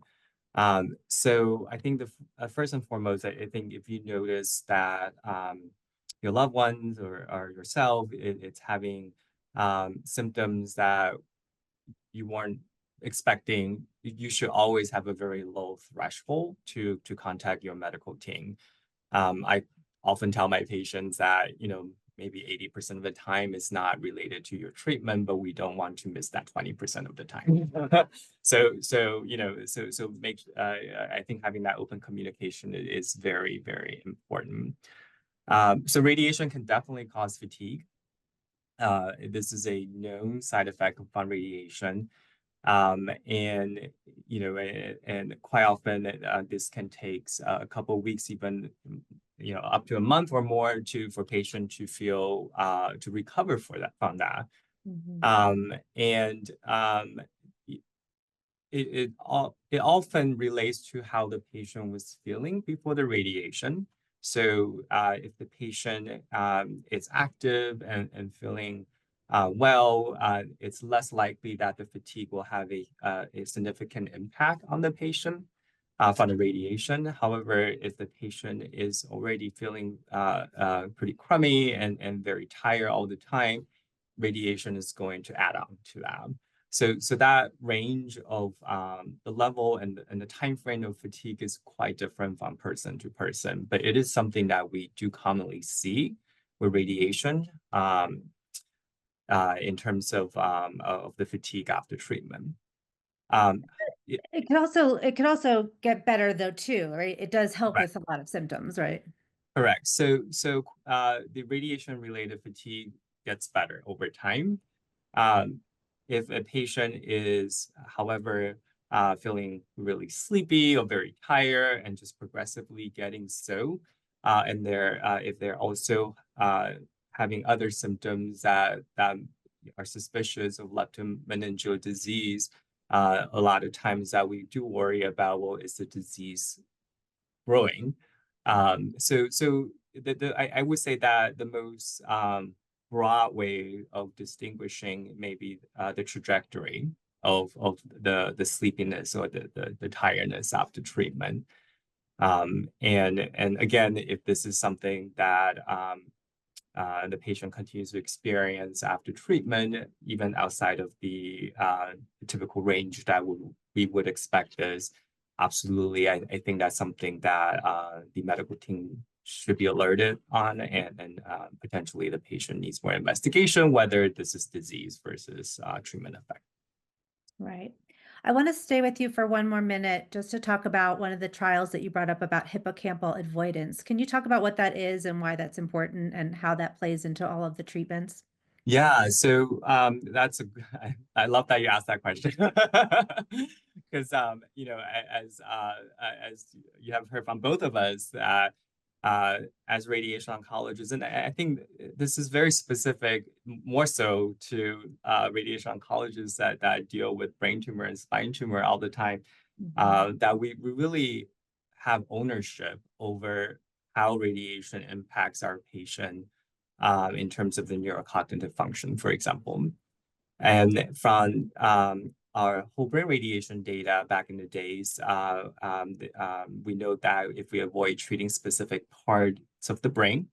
So I think first and foremost, I think if you notice that your loved ones or yourself, it's having symptoms that you weren't expecting, you should always have a very low threshold to contact your medical team. I often tell my patients that, maybe 80% of the time is not related to your treatment, but we don't want to miss that 20% of the time. I think having that open communication is very, very important. So radiation can definitely cause fatigue. This is a known side effect of radiation. And quite often this can take a couple of weeks, even up to a month or more for patient to feel to recover from that. It often relates to how the patient was feeling before the radiation. So if the patient is active and feeling well, it's less likely that the fatigue will have a significant impact on the patient from the radiation. However, if the patient is already feeling pretty crummy and very tired all the time, radiation is going to add on to that. So that range of the level and the time frame of fatigue is quite different from person to person, but it is something that we do commonly see with radiation in terms of the fatigue after treatment. It could also get better though too, right? It does help with a lot of symptoms, right? Correct. So the radiation-related fatigue gets better over time. If a patient is, however, feeling really sleepy or very tired and just progressively getting so, and if they're also having other symptoms that are suspicious of leptomeningeal disease, a lot of times that we do worry about, well, is the disease growing? I would say that the most broad way of distinguishing maybe the trajectory of the sleepiness or the tiredness after treatment. And again, if this is something that the patient continues to experience after treatment, even outside of the typical range that we would expect is absolutely, I think that's something that the medical team should be alerted on, and potentially the patient needs more investigation, whether this is disease versus treatment effect. Right. I want to stay with you for one more minute just to talk about one of the trials that you brought up about hippocampal avoidance. Can you talk about what that is and why that's important and how that plays into all of the treatments? Yeah, so I love that you asked that question because as you have heard from both of us, as radiation oncologists, and I think this is very specific, more so to radiation oncologists that deal with brain tumor and spine tumor all the time, that we really have ownership over how radiation impacts our patient in terms of the neurocognitive function, for example. And from our whole brain radiation data back in the days, we know that if we avoid treating specific parts of the brain,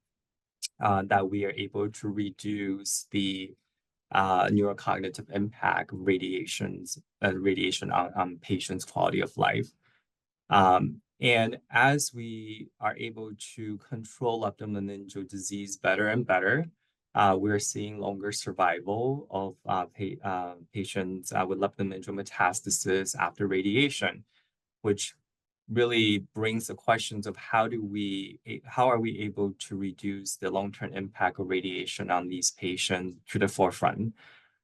that we are able to reduce the neurocognitive impact of radiation on patients' quality of life. And as we are able to control leptomeningeal disease better and better, we're seeing longer survival of patients with leptomeningeal metastasis after radiation, which really brings the questions of how are we able to reduce the long-term impact of radiation on these patients to the forefront.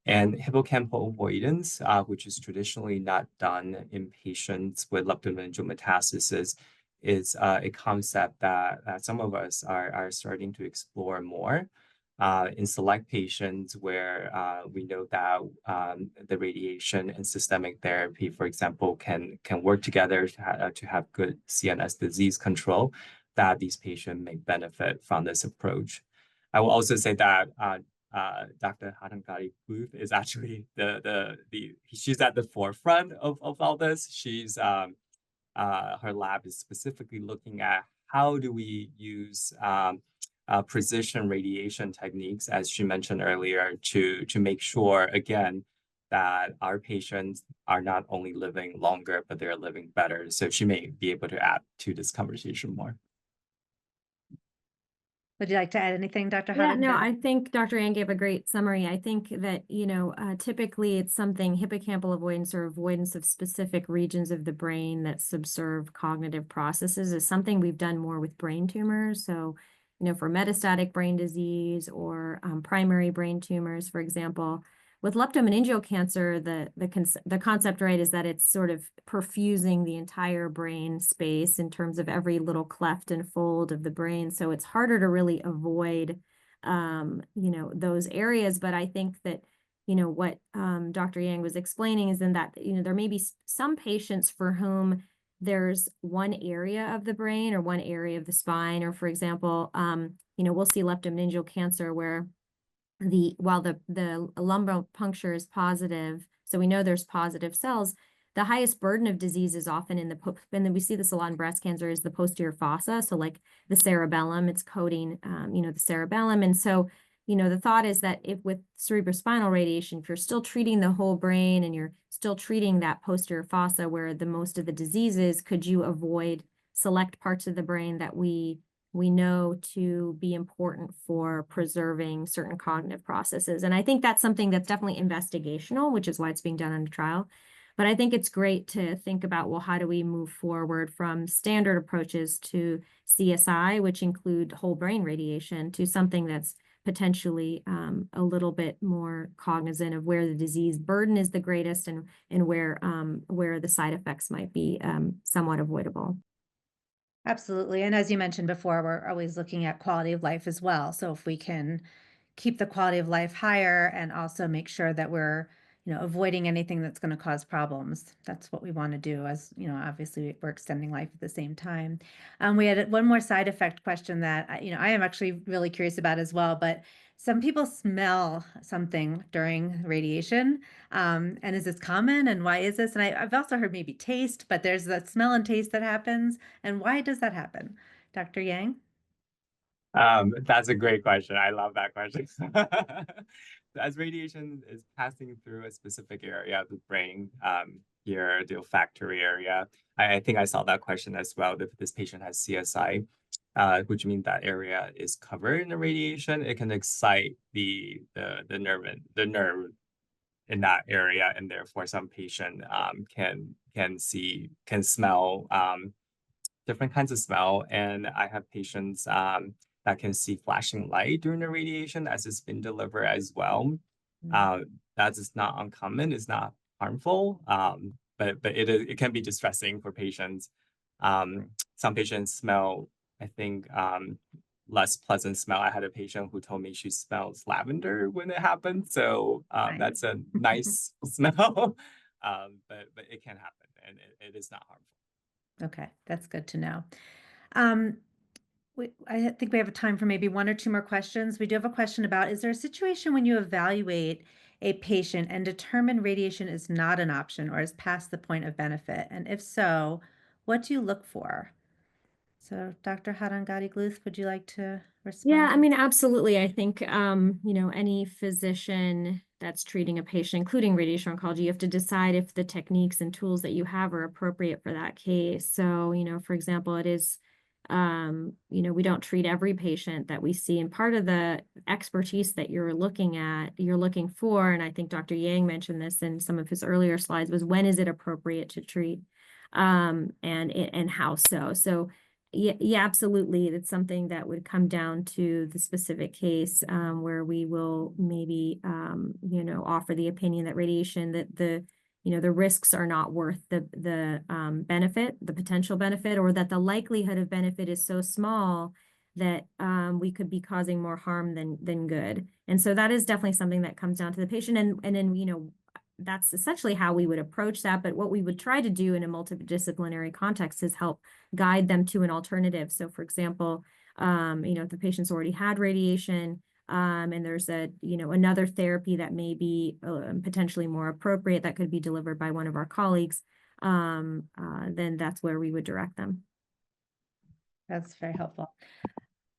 And hippocampal avoidance, which is traditionally not done in patients with leptomeningeal metastasis, is a concept that some of us are starting to explore more. in select patients where we know that the radiation and systemic therapy, for example, can work together to have good CNS disease control, that these patients may benefit from this approach. I will also say that Dr. Hattangadi-Gluth is actually she's at the forefront of all this. She's her lab is specifically looking at how do we use precision radiation techniques, as she mentioned earlier, to make sure, again, that our patients are not only living longer, but they're living better. So she may be able to add to this conversation more. Would you like to add anything, Dr. Yeah, Hattangadi? no, I think Dr. Yang gave a great summary. I think that, typically it's something hippocampal avoidance or avoidance of specific regions of the brain that subserve cognitive processes is something we've done more with brain tumors. So, for metastatic brain disease or primary brain tumors, for example. With leptomeningeal cancer, the concept, right, is that it's sort of perfusing the entire brain space in terms of every little cleft and fold of the brain. So it's harder to really avoid, those areas. But I think that, what Dr. Yang was explaining is in that, there may be some patients for whom there's one area of the brain or one area of the spine, or for example, we'll see leptomeningeal cancer where while the lumbar puncture is positive, so we know there's positive cells, the highest burden of disease is often in and then we see this a lot in breast cancer, is the posterior fossa. So like the cerebellum, it's coating, the cerebellum. And so, the thought is that if with cerebrospinal radiation, if you're still treating the whole brain and you're still treating that posterior fossa where the most of the disease is, could you avoid select parts of the brain that we know to be important for preserving certain cognitive processes? And I think that's something that's definitely investigational, which is why it's being done on a trial. But I think it's great to think about, well, how do we move forward from standard approaches to CSI, which include whole brain radiation, to something that's potentially a little bit more cognizant of where the disease burden is the greatest and where the side effects might be somewhat avoidable. Absolutely. And as you mentioned before, we're always looking at quality of life as well. So if we can keep the quality of life higher and also make sure that we're, avoiding anything that's going to cause problems, that's what we want to do. As obviously we're extending life at the same time. We had one more side effect question that I am actually really curious about as well. But some people smell something during radiation. And is this common? And why is this? And I've also heard maybe taste, but there's that smell and taste that happens. And why does that happen? Dr. Yang? That's a great question. I love that question. As radiation is passing through a specific area of the brain, here, the olfactory area, I think I saw that question as well. If this patient has CSI, which means that area is covered in the radiation, it can excite the nerve in that area, and therefore some patient can smell different kinds of smell. And I have patients that can see flashing light during the radiation as it's been delivered as well. That is not uncommon, it's not harmful, but it can be distressing for patients. Some patients smell, I think, less pleasant smell. I had a patient who told me she smells lavender when it happened. So that's a nice smell, but it can happen, and it is not harmful. Okay, that's good to know. I think we have time for maybe one or two more questions. We do have a question about, is there a situation when you evaluate a patient and determine radiation is not an option or is past the point of benefit? And if so, what do you look for? So Dr. Hattangadi-Gluth, would you like to respond? Yeah, I mean, absolutely. I think, any physician that's treating a patient, including radiation oncology, you have to decide if the techniques and tools that you have are appropriate for that case. So, for example, it is, we don't treat every patient that we see. And part of the expertise that you're looking for, and I think Dr. Yang mentioned this in some of his earlier slides, was when is it appropriate to treat, and how so. So yeah, absolutely. It's something that would come down to the specific case, where we will maybe, offer the opinion that radiation, that the risks are not worth the benefit, the potential benefit, or that the likelihood of benefit is so small that we could be causing more harm than good. And so that is definitely something that comes down to the patient. And then, you know, that's essentially how we would approach that. But what we would try to do in a multidisciplinary context is help guide them to an alternative. So for example, you know, if the patient's already had radiation, and there's another therapy that may be potentially more appropriate that could be delivered by one of our colleagues, then that's where we would direct them. That's very helpful.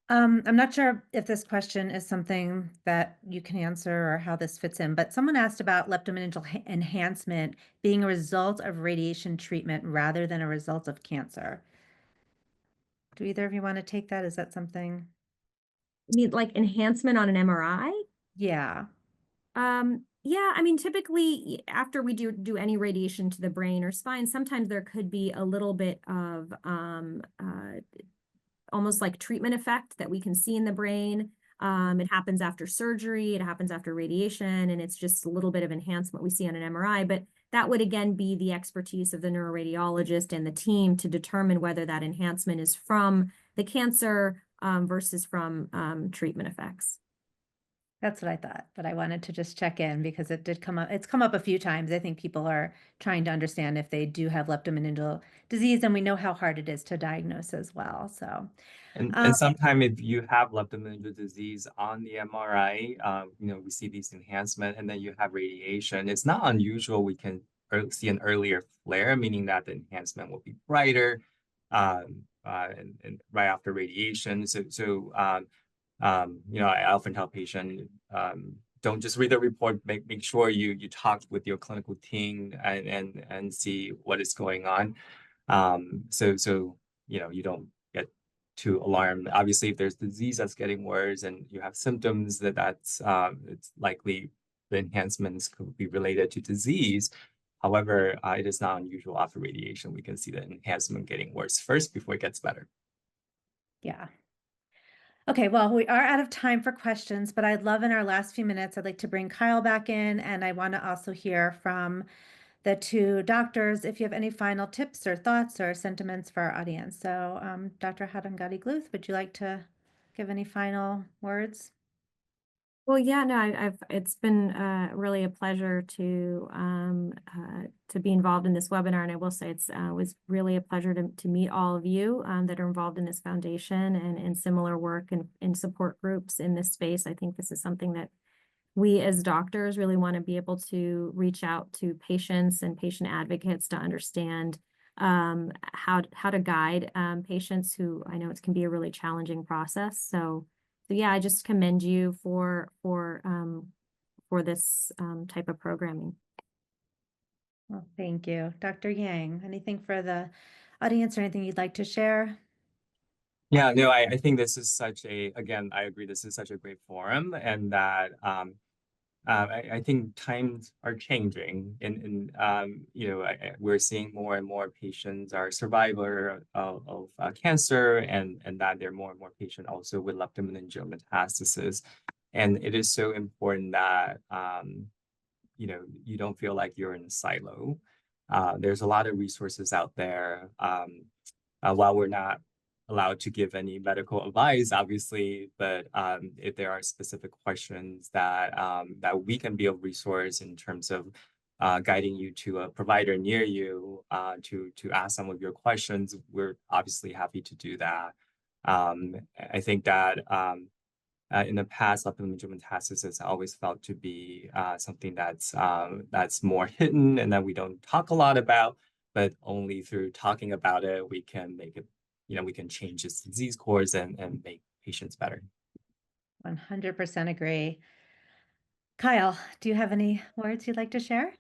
I'm not sure if this question is something that you can answer or how this fits in, but someone asked about leptomeningeal enhancement being a result of radiation treatment rather than a result of cancer. Do either of you want to take that? Is that something? I mean, like enhancement on an MRI? Yeah. Yeah, I mean, typically after we do any radiation to the brain or spine, sometimes there could be a little bit of almost like treatment effect that we can see in the brain. It happens after surgery, it happens after radiation, and it's just a little bit of enhancement we see on an MRI. But that would again be the expertise of the neuroradiologist and the team to determine whether that enhancement is from the cancer versus from treatment effects. That's what I thought, but I wanted to just check in because it did come up. It's come up a few times. I think people are trying to understand if they do have leptomeningeal disease, and we know how hard it is to diagnose as well. So, And sometimes if you have leptomeningeal disease on the MRI, you know, we see these enhancement, and then you have radiation. It's not unusual. We can see an earlier flare, meaning that the enhancement will be brighter, and right after radiation. You know, I often tell patients, don't just read the report. Make sure you talk with your clinical team and see what is going on. So you know, you don't get too alarmed. Obviously, if there's disease that's getting worse and you have symptoms that's it's likely the enhancements could be related to disease. However, it is not unusual after radiation. We can see the enhancement getting worse first before it gets better. yeah. Okay, well, we are out of time for questions, but I'd love in our last few minutes, I'd like to bring Kyle back in, and I want to also hear from the two doctors if you have any final tips or thoughts or sentiments for our audience. So, Dr. Hattangadi-Gluth, would you like to give any final words? Well, yeah, no, it's been really a pleasure to be involved in this webinar, and I will say it's was really a pleasure to meet all of you that are involved in this foundation and in similar work and in support groups in this space. I think this is something that we as doctors really want to be able to reach out to patients and patient advocates to understand how to guide patients who I know it can be a really challenging process. So yeah, I just commend you for this type of programming. Well, thank you. Dr. Yang, anything for the audience or anything you'd like to share? Yeah, no, I think this is again, I agree, this is such a great forum, and that I think times are changing, and you know, we're seeing more and more patients are survivor of cancer, and that there are more and more patients also with leptomeningeal metastasis, and it is so important that you know, you don't feel like you're in a silo. There's a lot of resources out there. While we're not allowed to give any medical advice, obviously, but if there are specific questions that we can be a resource in terms of guiding you to a provider near you to ask some of your questions, we're obviously happy to do that. I think that in the past, leptomeningeal metastasis has always felt to be something that's more hidden and that we don't talk a lot about, but only through talking about it, we can make it, you know, we can change its disease course and make patients better. 100% agree. Kyle, do you have any words you'd like to share?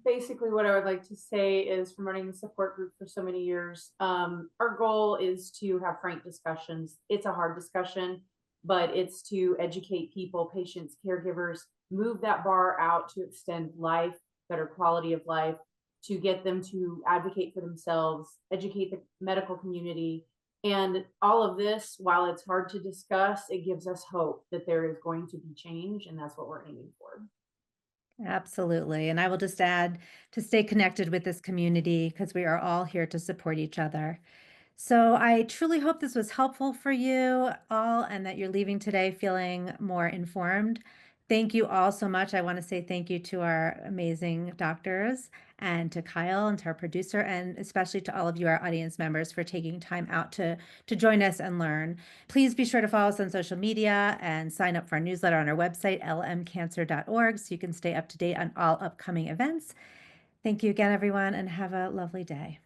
Basically what I would like to say is, from running the support group for so many years, our goal is to have frank discussions. It's a hard discussion, but it's to educate people, patients, caregivers, move that bar out to extend life, better quality of life, to get them to advocate for themselves, educate the medical community. And all of this, while it's hard to discuss, it gives us hope that there is going to be change, and that's what we're aiming for. Absolutely. And I will just add to stay connected with this community because we are all here to support each other. So I truly hope this was helpful for you all and that you're leaving today feeling more informed. Thank you all so much. I want to say thank you to our amazing doctors and to Kyle and to our producer, and especially to all of you, our audience members, for taking time out to join us and learn. Please be sure to follow us on social media and sign up for our newsletter on our website, lmcancer.org, so you can stay up to date on all upcoming events. Thank you again, everyone, and have a lovely day.